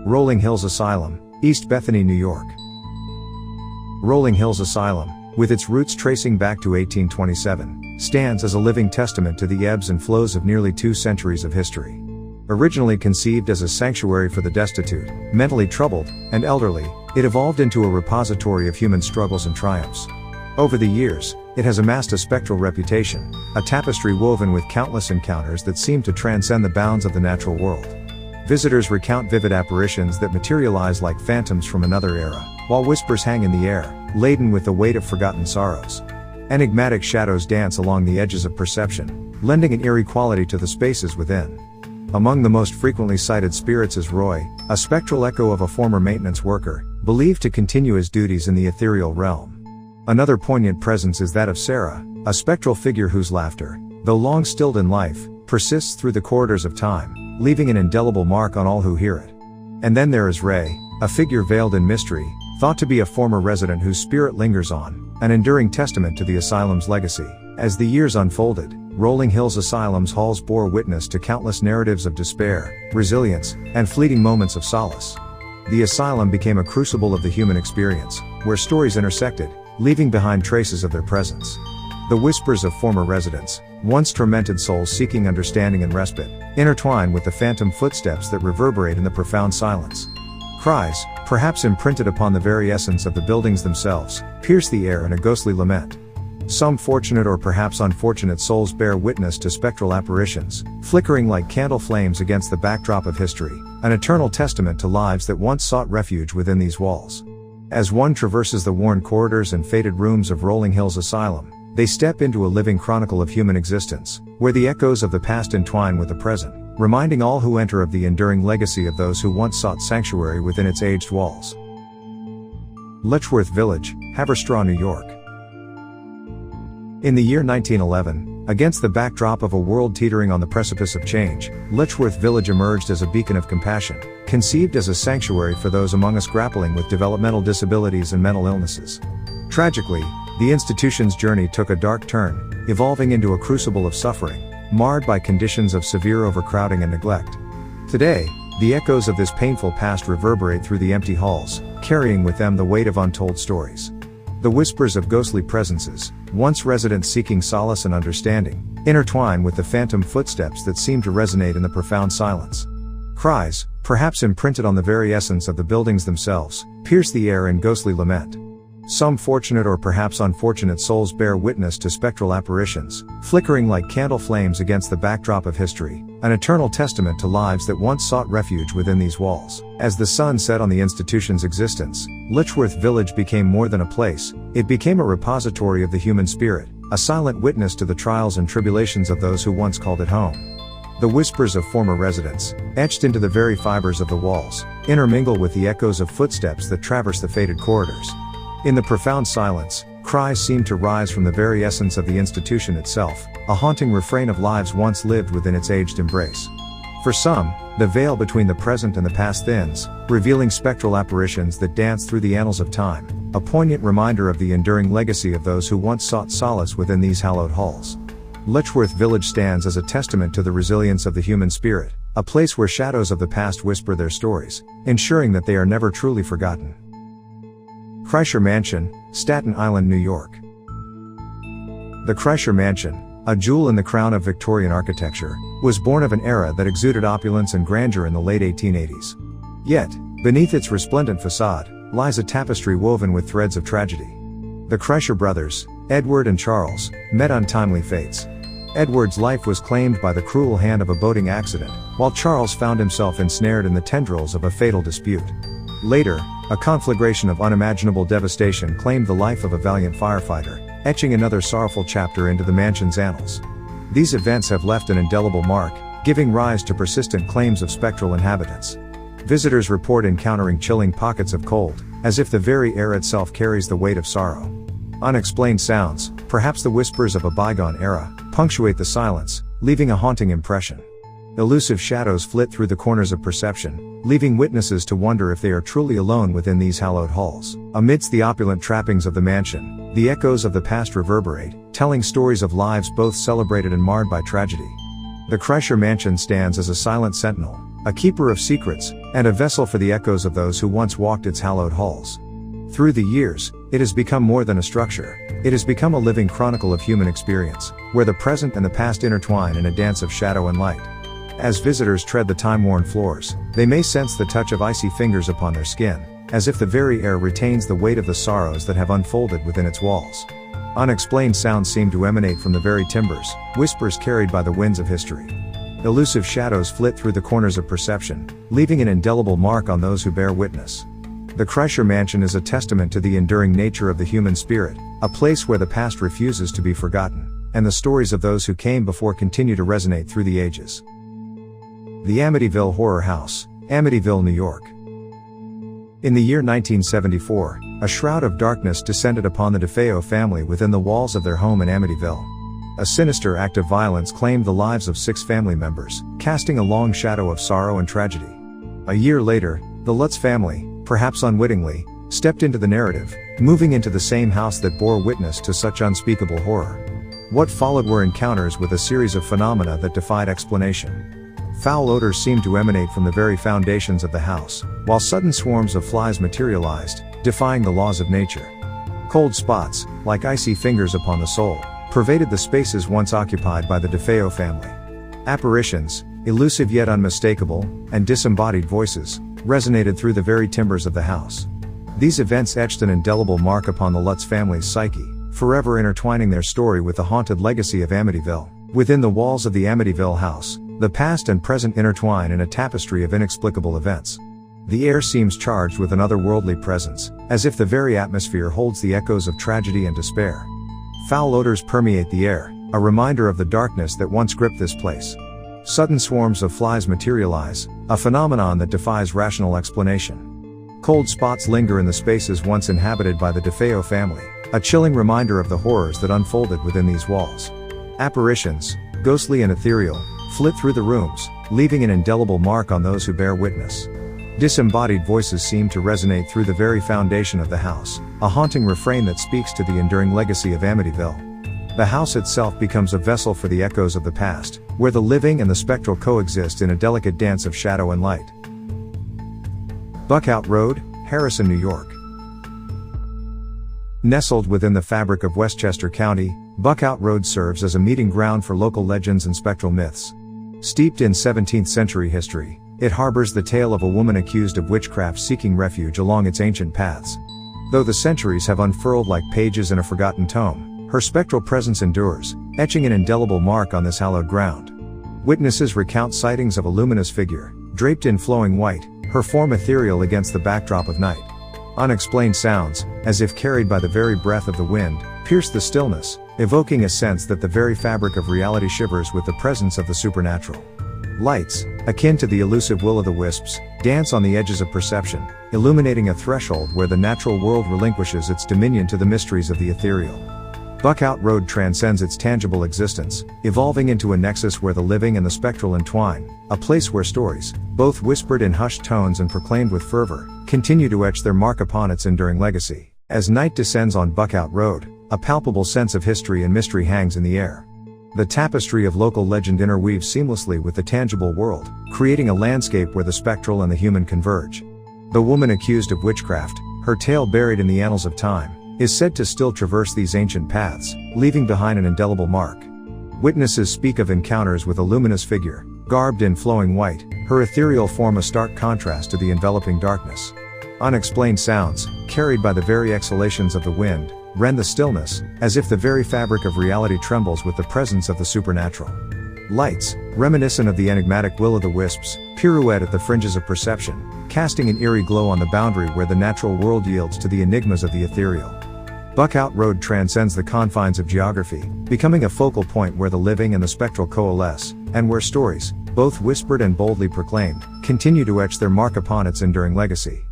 Rolling Hills Asylum, East Bethany, New York. Rolling Hills Asylum, with its roots tracing back to 1827, stands as a living testament to the ebbs and flows of nearly 2 centuries of history. Originally conceived as a sanctuary for the destitute, mentally troubled, and elderly, it evolved into a repository of human struggles and triumphs. Over the years, it has amassed a spectral reputation, a tapestry woven with countless encounters that seem to transcend the bounds of the natural world. Visitors recount vivid apparitions that materialize like phantoms from another era, while whispers hang in the air, laden with the weight of forgotten sorrows. Enigmatic shadows dance along the edges of perception, lending an eerie quality to the spaces within. Among the most frequently cited spirits is Roy, a spectral echo of a former maintenance worker, believed to continue his duties in the ethereal realm. Another poignant presence is that of Sarah, a spectral figure whose laughter, though long stilled in life, persists through the corridors of time, leaving an indelible mark on all who hear it. And then there is Ray, a figure veiled in mystery, thought to be a former resident whose spirit lingers on, an enduring testament to the asylum's legacy. As the years unfolded, Rolling Hills Asylum's halls bore witness to countless narratives of despair, resilience, and fleeting moments of solace. The asylum became a crucible of the human experience, where stories intersected, leaving behind traces of their presence. The whispers of former residents, once tormented souls seeking understanding and respite, intertwine with the phantom footsteps that reverberate in the profound silence. Cries, perhaps imprinted upon the very essence of the buildings themselves, pierce the air in a ghostly lament. Some fortunate or perhaps unfortunate souls bear witness to spectral apparitions, flickering like candle flames against the backdrop of history, an eternal testament to lives that once sought refuge within these walls. As one traverses the worn corridors and faded rooms of Rolling Hills Asylum, they step into a living chronicle of human existence, where the echoes of the past entwine with the present, reminding all who enter of the enduring legacy of those who once sought sanctuary within its aged walls. Letchworth Village, Haverstraw, New York. In the year 1911, against the backdrop of a world teetering on the precipice of change, Letchworth Village emerged as a beacon of compassion, conceived as a sanctuary for those among us grappling with developmental disabilities and mental illnesses. Tragically, the institution's journey took a dark turn, evolving into a crucible of suffering, marred by conditions of severe overcrowding and neglect. Today, the echoes of this painful past reverberate through the empty halls, carrying with them the weight of untold stories. The whispers of ghostly presences, once residents seeking solace and understanding, intertwine with the phantom footsteps that seem to resonate in the profound silence. Cries, perhaps imprinted on the very essence of the buildings themselves, pierce the air in ghostly lament. Some fortunate or perhaps unfortunate souls bear witness to spectral apparitions, flickering like candle flames against the backdrop of history, an eternal testament to lives that once sought refuge within these walls. As the sun set on the institution's existence, Letchworth Village became more than a place, it became a repository of the human spirit, a silent witness to the trials and tribulations of those who once called it home. The whispers of former residents, etched into the very fibers of the walls, intermingle with the echoes of footsteps that traverse the faded corridors. In the profound silence, cries seem to rise from the very essence of the institution itself, a haunting refrain of lives once lived within its aged embrace. For some, the veil between the present and the past thins, revealing spectral apparitions that dance through the annals of time, a poignant reminder of the enduring legacy of those who once sought solace within these hallowed halls. Letchworth Village stands as a testament to the resilience of the human spirit, a place where shadows of the past whisper their stories, ensuring that they are never truly forgotten. Kreischer Mansion, Staten Island, New York. The Kreischer Mansion, a jewel in the crown of Victorian architecture, was born of an era that exuded opulence and grandeur in the late 1880s. Yet, beneath its resplendent facade, lies a tapestry woven with threads of tragedy. The Kreischer brothers, Edward and Charles, met untimely fates. Edward's life was claimed by the cruel hand of a boating accident, while Charles found himself ensnared in the tendrils of a fatal dispute. Later, a conflagration of unimaginable devastation claimed the life of a valiant firefighter, etching another sorrowful chapter into the mansion's annals. These events have left an indelible mark, giving rise to persistent claims of spectral inhabitants. Visitors report encountering chilling pockets of cold, as if the very air itself carries the weight of sorrow. Unexplained sounds, perhaps the whispers of a bygone era, punctuate the silence, leaving a haunting impression. Elusive shadows flit through the corners of perception, leaving witnesses to wonder if they are truly alone within these hallowed halls. Amidst the opulent trappings of the mansion, the echoes of the past reverberate, telling stories of lives both celebrated and marred by tragedy. The Kreischer Mansion stands as a silent sentinel, a keeper of secrets, and a vessel for the echoes of those who once walked its hallowed halls. Through the years, it has become more than a structure. It has become a living chronicle of human experience, where the present and the past intertwine in a dance of shadow and light. As visitors tread the time-worn floors, they may sense the touch of icy fingers upon their skin, as if the very air retains the weight of the sorrows that have unfolded within its walls. Unexplained sounds seem to emanate from the very timbers, whispers carried by the winds of history. Elusive shadows flit through the corners of perception, leaving an indelible mark on those who bear witness. The Kreischer mansion is a testament to the enduring nature of the human spirit, a place where the past refuses to be forgotten, and the stories of those who came before continue to resonate through the ages. The Amityville Horror House, Amityville, New York. In the year 1974, a shroud of darkness descended upon the DeFeo family within the walls of their home in Amityville. A sinister act of violence claimed the lives of 6 family members, casting a long shadow of sorrow and tragedy. A year later, the Lutz family, perhaps unwittingly, stepped into the narrative, moving into the same house that bore witness to such unspeakable horror. What followed were encounters with a series of phenomena that defied explanation. Foul odors seemed to emanate from the very foundations of the house, while sudden swarms of flies materialized, defying the laws of nature. Cold spots, like icy fingers upon the soul, pervaded the spaces once occupied by the DeFeo family. Apparitions, elusive yet unmistakable, and disembodied voices, resonated through the very timbers of the house. These events etched an indelible mark upon the Lutz family's psyche, forever intertwining their story with the haunted legacy of Amityville. Within the walls of the Amityville house, the past and present intertwine in a tapestry of inexplicable events. The air seems charged with an otherworldly presence, as if the very atmosphere holds the echoes of tragedy and despair. Foul odors permeate the air, a reminder of the darkness that once gripped this place. Sudden swarms of flies materialize, a phenomenon that defies rational explanation. Cold spots linger in the spaces once inhabited by the DeFeo family, a chilling reminder of the horrors that unfolded within these walls. Apparitions, ghostly and ethereal, flit through the rooms, leaving an indelible mark on those who bear witness. Disembodied voices seem to resonate through the very foundation of the house, a haunting refrain that speaks to the enduring legacy of Amityville. The house itself becomes a vessel for the echoes of the past, where the living and the spectral coexist in a delicate dance of shadow and light. Buckout Road, Harrison, New York. Nestled within the fabric of Westchester County, Buckout Road serves as a meeting ground for local legends and spectral myths. Steeped in 17th century history, it harbors the tale of a woman accused of witchcraft seeking refuge along its ancient paths. Though the centuries have unfurled like pages in a forgotten tome, her spectral presence endures, etching an indelible mark on this hallowed ground. Witnesses recount sightings of a luminous figure, draped in flowing white, her form ethereal against the backdrop of night. Unexplained sounds, as if carried by the very breath of the wind, pierce the stillness, evoking a sense that the very fabric of reality shivers with the presence of the supernatural. Lights, akin to the elusive will-o'-the-wisps, dance on the edges of perception, illuminating a threshold where the natural world relinquishes its dominion to the mysteries of the ethereal. Buckout Road transcends its tangible existence, evolving into a nexus where the living and the spectral entwine, a place where stories, both whispered in hushed tones and proclaimed with fervor, continue to etch their mark upon its enduring legacy. As night descends on Buckout Road, a palpable sense of history and mystery hangs in the air. The tapestry of local legend interweaves seamlessly with the tangible world, creating a landscape where the spectral and the human converge. The woman accused of witchcraft, her tale buried in the annals of time, is said to still traverse these ancient paths, leaving behind an indelible mark. Witnesses speak of encounters with a luminous figure, garbed in flowing white, her ethereal form a stark contrast to the enveloping darkness. Unexplained sounds, carried by the very exhalations of the wind, rend the stillness, as if the very fabric of reality trembles with the presence of the supernatural. Lights, reminiscent of the enigmatic will-o'-the-wisps, pirouette at the fringes of perception, casting an eerie glow on the boundary where the natural world yields to the enigmas of the ethereal. Buckout Road transcends the confines of geography, becoming a focal point where the living and the spectral coalesce, and where stories, both whispered and boldly proclaimed, continue to etch their mark upon its enduring legacy.